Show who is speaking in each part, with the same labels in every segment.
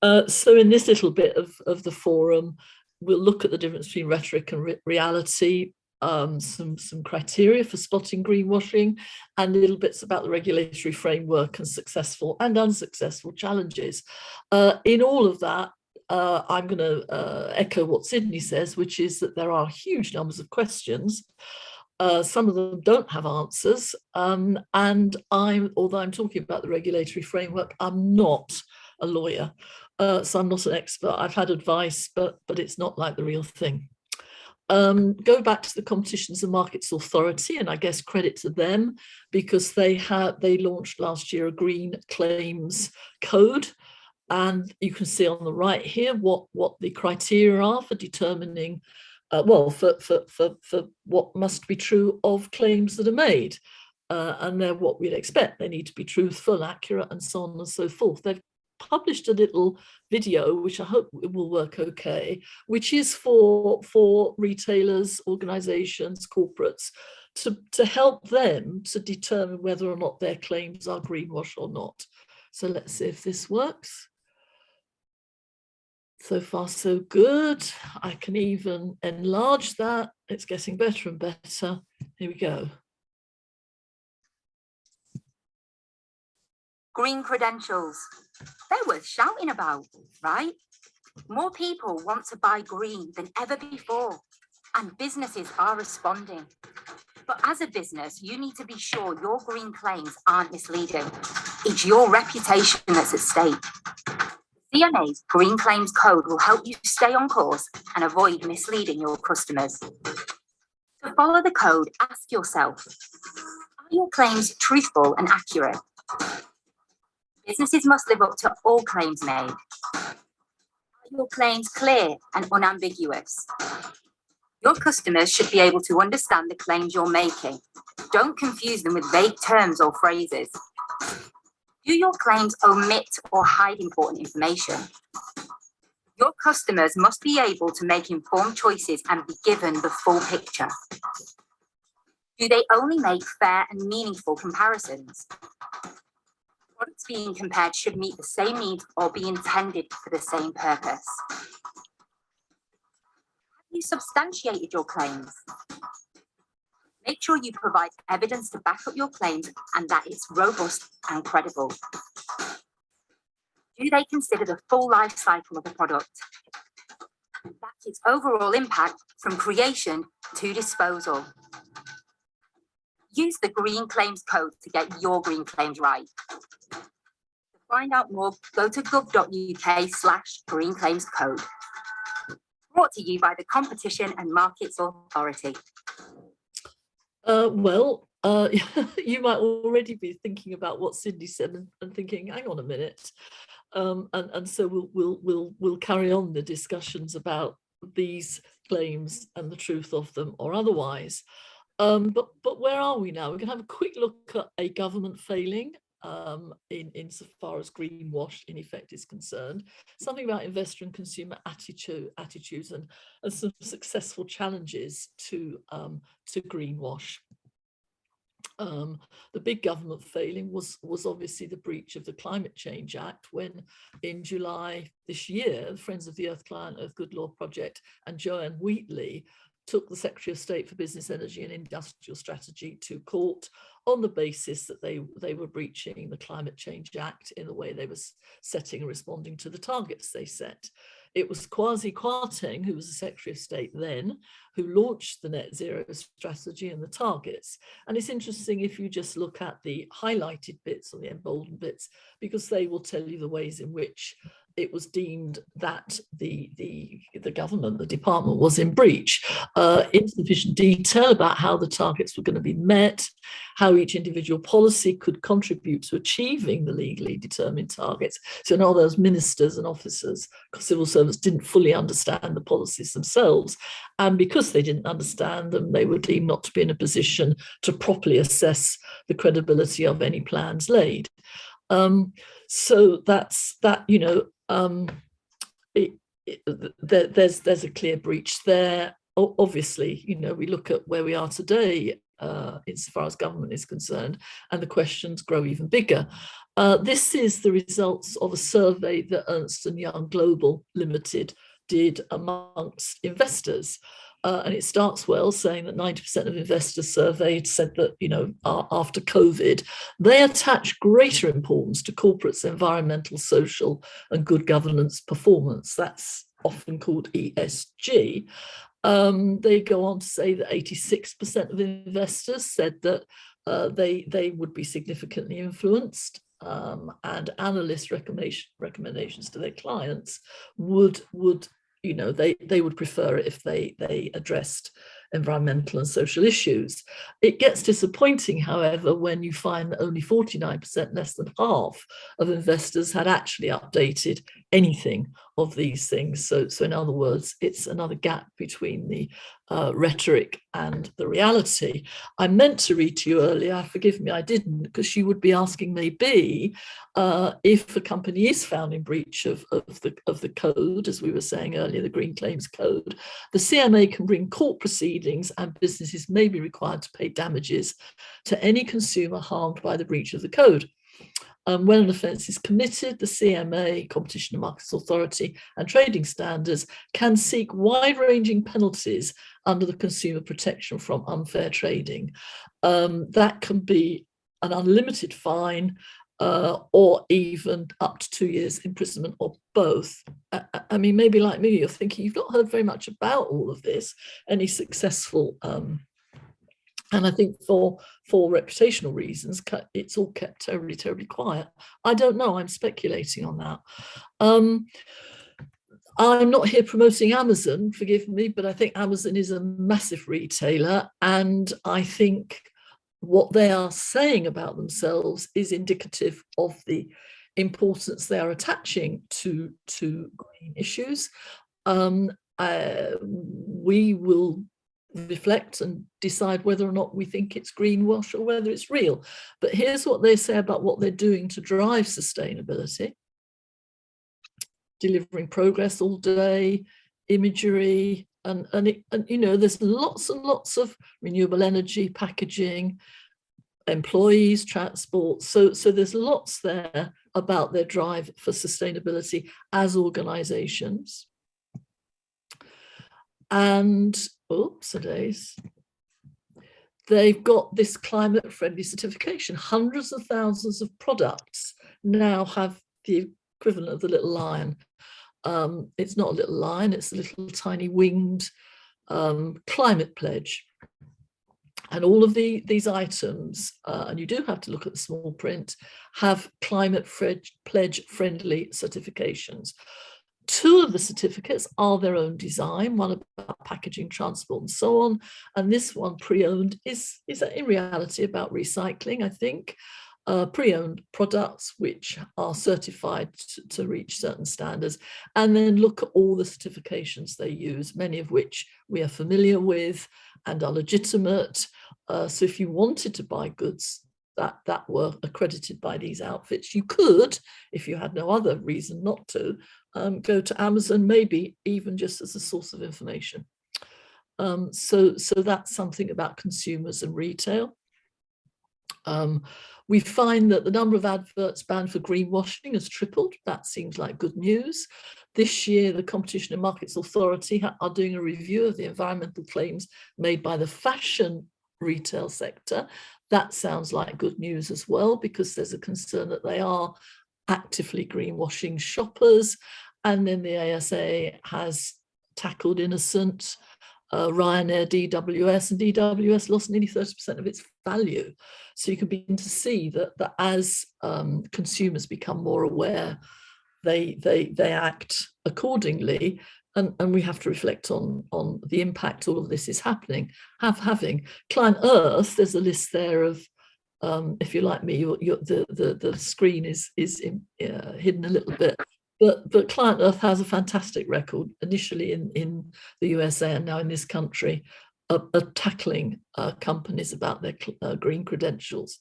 Speaker 1: So in this little bit of the forum, we'll look at the difference between rhetoric and reality, some criteria for spotting greenwashing, and little bits about the regulatory framework and successful and unsuccessful challenges. In all of that, I'm going to echo what Sydney says, which is that there are huge numbers of questions. Some of them don't have answers. And although I'm talking about the regulatory framework, I'm not a lawyer. So I'm not an expert. I've had advice, but it's not like the real thing. Go back to the Competitions and Markets Authority, and I guess credit to them because they launched last year a green claims code, and you can see on the right here what the criteria are for determining, for what must be true of claims that are made. And they're what we'd expect. They need to be truthful, accurate, and so on and so forth. They've published a little video, which I hope will work okay, which is for retailers, organizations, corporates, to help them to determine whether or not their claims are greenwash or not. So let's see if this works. So far, so good. I can even enlarge that. It's getting better and better. Here we go.
Speaker 2: Green credentials. They're worth shouting about, right? More people want to buy green than ever before, and businesses are responding. But as a business, you need to be sure your green claims aren't misleading. It's your reputation that's at stake. CMA's Green Claims Code will help you stay on course and avoid misleading your customers. To follow the code, ask yourself, are your claims truthful and accurate? Businesses must live up to all claims made. Are your claims clear and unambiguous? Your customers should be able to understand the claims you're making. Don't confuse them with vague terms or phrases. Do your claims omit or hide important information? Your customers must be able to make informed choices and be given the full picture. Do they only make fair and meaningful comparisons? Products being compared should meet the same needs or be intended for the same purpose. Have you substantiated your claims? Make sure you provide evidence to back up your claims and that it's robust and credible. Do they consider the full life cycle of the product? That's its overall impact from creation to disposal. Use the Green Claims Code to get your green claims right. To find out more, go to gov.uk/greenclaimscode. Brought to you by the Competition and Markets Authority.
Speaker 1: You might already be thinking about what Sydney said and thinking, hang on a minute. And so we'll carry on the discussions about these claims and the truth of them or otherwise. But where are we now? We're going to have a quick look at a government failing insofar as greenwash in effect is concerned, something about investor and consumer attitudes and some successful challenges to greenwash. The big government failing was obviously the breach of the Climate Change Act when in July this year, the Friends of the Earth Client Earth Good Law Project and Joanne Wheatley took the Secretary of State for Business, Energy and Industrial Strategy to court on the basis that they were breaching the Climate Change Act in the way they were setting and responding to the targets they set. It was Kwasi Kwarteng, who was the Secretary of State then, who launched the net zero strategy and the targets. And it's interesting if you just look at the highlighted bits or the emboldened bits, because they will tell you the ways in which it was deemed that the government, the department was in breach. Insufficient detail about how the targets were going to be met, how each individual policy could contribute to achieving the legally determined targets. So in all those ministers and officers, civil servants didn't fully understand the policies themselves. And because they didn't understand them, they were deemed not to be in a position to properly assess the credibility of any plans laid. So that's that, you know, there's a clear breach there. Obviously, you know, we look at where we are today, insofar as government is concerned, and the questions grow even bigger. This is the results of a survey that Ernst & Young Global Limited did amongst investors. And it starts well, saying that 90% of investors surveyed said that, after COVID, they attach greater importance to corporates' environmental, social, and good governance performance. That's often called ESG. They go on to say that 86% of investors said that they would be significantly influenced, and analyst recommendations to their clients would they would prefer it if they addressed environmental and social issues. It gets disappointing, however, when you find that only 49%, less than half of investors had actually updated anything of these things. So in other words, it's another gap between the rhetoric and the reality. I meant to read to you earlier, forgive me, I didn't, because you would be asking maybe if a company is found in breach of the code, as we were saying earlier, the Green Claims Code, the CMA can bring court proceedings and businesses may be required to pay damages to any consumer harmed by the breach of the code. When an offence is committed, the CMA, Competition and Markets Authority, and Trading Standards can seek wide-ranging penalties under the Consumer Protection from Unfair Trading. That can be an unlimited fine or even up to 2 years imprisonment, or both. I mean, maybe like me, you're thinking you've not heard very much about all of this, any successful and I think for reputational reasons, it's all kept terribly, terribly quiet. I don't know, I'm speculating on that. I'm not here promoting Amazon, forgive me, but I think Amazon is a massive retailer, and I think what they are saying about themselves is indicative of the importance they are attaching to green issues. We will reflect and decide whether or not we think it's greenwash or whether it's real. But here's what they say about what they're doing to drive sustainability: delivering progress all day, imagery, and there's lots and lots of renewable energy, packaging, employees, transport. So there's lots there about their drive for sustainability as organizations. And they've got this climate friendly certification. Hundreds of thousands of products now have the equivalent of the little lion. It's not a little lion, it's a little tiny winged climate pledge. And all of these items, and you do have to look at the small print, have climate pledge friendly certifications. 2 of the certificates are their own design, one about packaging, transport, and so on. And this one, pre-owned, is in reality about recycling, I think. Pre-owned products which are certified to reach certain standards, and then look at all the certifications they use, many of which we are familiar with and are legitimate. So if you wanted to buy goods that were accredited by these outfits, you could, if you had no other reason not to, go to Amazon, maybe even just as a source of information. So that's something about consumers and retail. We find that the number of adverts banned for greenwashing has tripled. That seems like good news. This year, the Competition and Markets Authority are doing a review of the environmental claims made by the fashion retail sector. That sounds like good news as well, because there's a concern that they are actively greenwashing shoppers. And then the ASA has tackled Innocent, Ryanair, DWS, and DWS lost nearly 30% of its value. So you can begin to see that as consumers become more aware, they act accordingly. And we have to reflect on the impact all of this is having. Client Earth, there's a list there of, if you're like me, the screen is hidden a little bit. But Client Earth has a fantastic record, initially in the USA and now in this country, of tackling companies about their green credentials.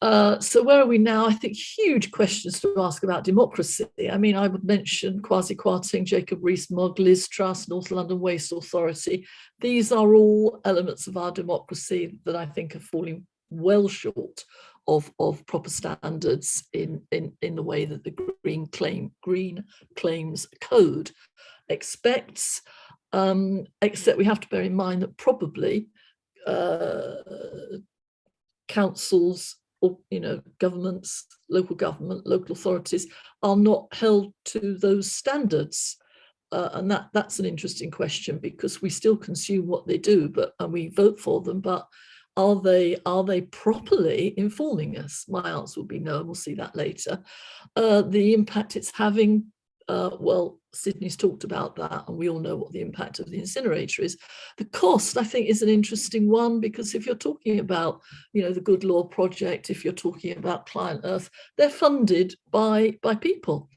Speaker 1: So where are we now? I think huge questions to ask about democracy. I mean, I would mention Kwasi Kwarteng, Jacob Rees-Mogg, Liz Truss, North London Waste Authority. These are all elements of our democracy that I think are falling well short of proper standards in the way that the Green Claims Code expects. Except we have to bear in mind that probably councils or governments, local government, local authorities are not held to those standards. And that's an interesting question, because we still consume what they do, and we vote for them, but are they properly informing us? My answer would be no, and we'll see that later. The impact it's having, well, Sydney's talked about that, and we all know what the impact of the incinerator is. The cost, I think, is an interesting one, because if you're talking about, the Good Law Project, if you're talking about Client Earth, they're funded by people.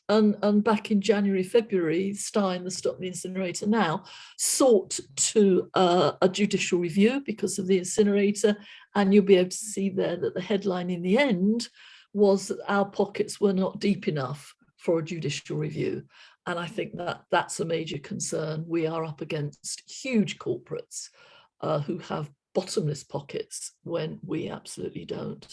Speaker 1: And back in January, February, Stein, the Stop the Incinerator Now, sought to a judicial review because of the incinerator. And you'll be able to see there that the headline in the end was that our pockets were not deep enough for a judicial review. And I think that that's a major concern. We are up against huge corporates who have bottomless pockets when we absolutely don't.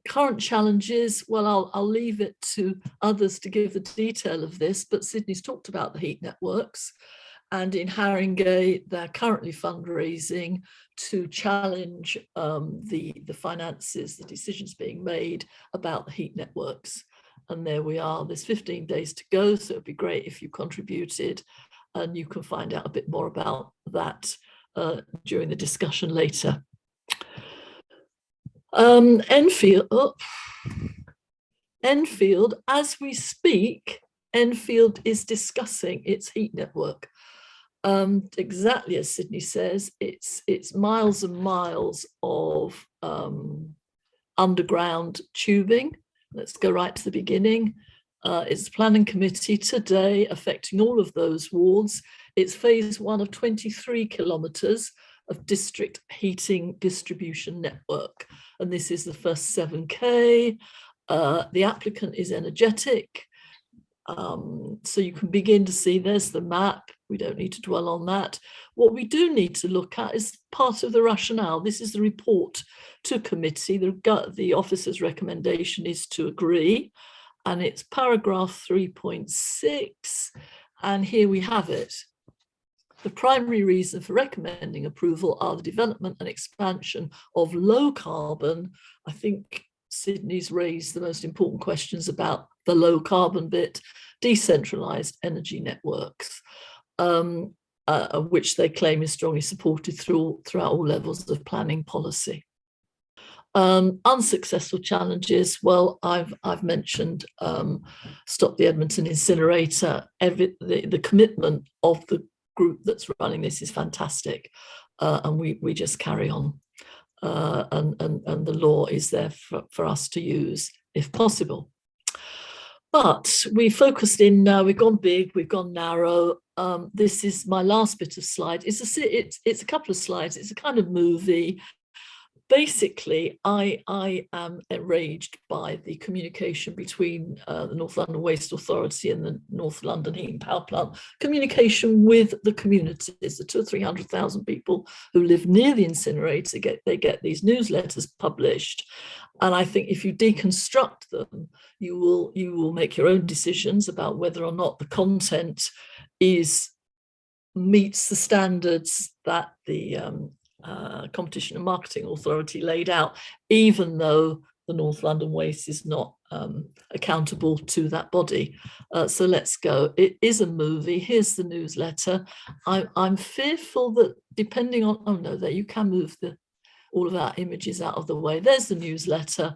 Speaker 1: Current challenges, well, I'll leave it to others to give the detail of this, but Sydney's talked about the heat networks, and in Haringey they're currently fundraising to challenge the finances, the decisions being made about the heat networks. And there we are, there's 15 days to go, so it'd be great if you contributed, and you can find out a bit more about that during the discussion later. Enfield, as we speak, Enfield is discussing its heat network. Exactly as Sydney says, it's miles and miles of underground tubing. Let's go right to the beginning. It's the planning committee today affecting all of those wards. It's phase 1 of 23 kilometres of district heating distribution network. And this is the first 7K. The applicant is Energetic. So you can begin to see, there's the map. We don't need to dwell on that. What we do need to look at is part of the rationale. This is the report to committee. The officer's recommendation is to agree, and it's paragraph 3.6. And here we have it. The primary reason for recommending approval are the development and expansion of low carbon. I think Sydney's raised the most important questions about the low carbon bit, decentralized energy networks, which they claim is strongly supported throughout all levels of planning policy. Unsuccessful challenges, well, I've mentioned Stop the Edmonton Incinerator. The commitment of the group that's running this is fantastic, and we just carry on, and the law is there for us to use if possible. But we focused in now, we've gone big, we've gone narrow. This is my last bit of slide. It's a couple of slides, it's a kind of movie. Basically, I am enraged by the communication between the North London Waste Authority and the North London Heat and Power Plant, communication with the communities, the 200,000 or 300,000 people who live near the incinerator, they get these newsletters published. And I think if you deconstruct them, you will make your own decisions about whether or not the content meets the standards that the Competition and Marketing Authority laid out, even though the North London Waste is not accountable to that body. So let's go. It is a movie. Here's the newsletter. I'm fearful that depending on, oh no, there you can move all of our images out of the way. There's the newsletter.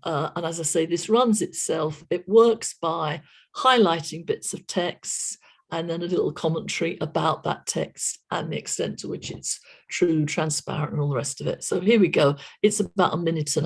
Speaker 1: And as I say, this runs itself. It works by highlighting bits of text and then a little commentary about that text and the extent to which it's true, transparent, and all the rest of it. So here we go. It's about 1.5 minutes.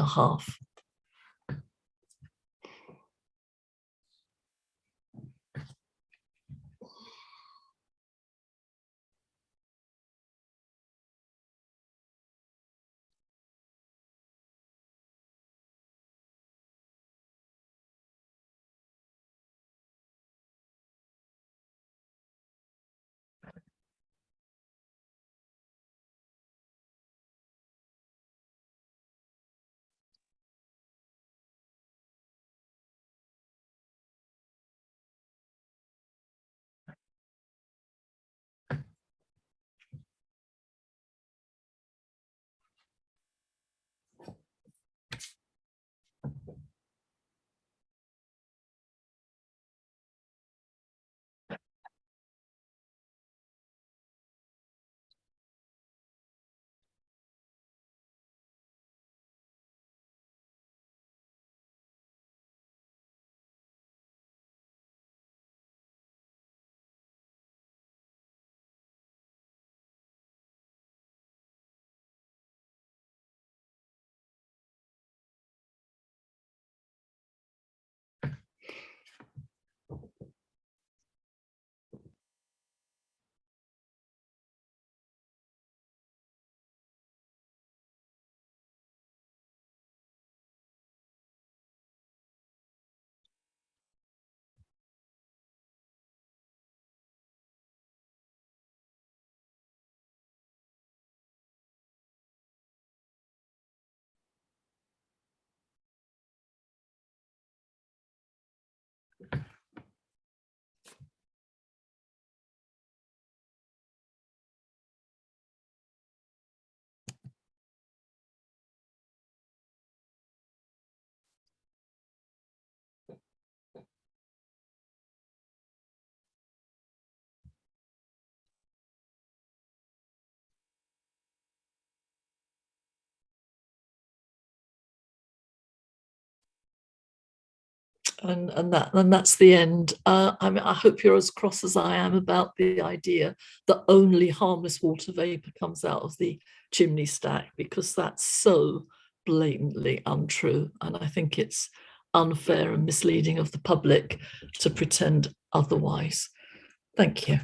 Speaker 1: And that's the end. I mean, I hope you're as cross as I am about the idea that only harmless water vapor comes out of the chimney stack, because that's so blatantly untrue. And I think it's unfair and misleading of the public to pretend otherwise. Thank you.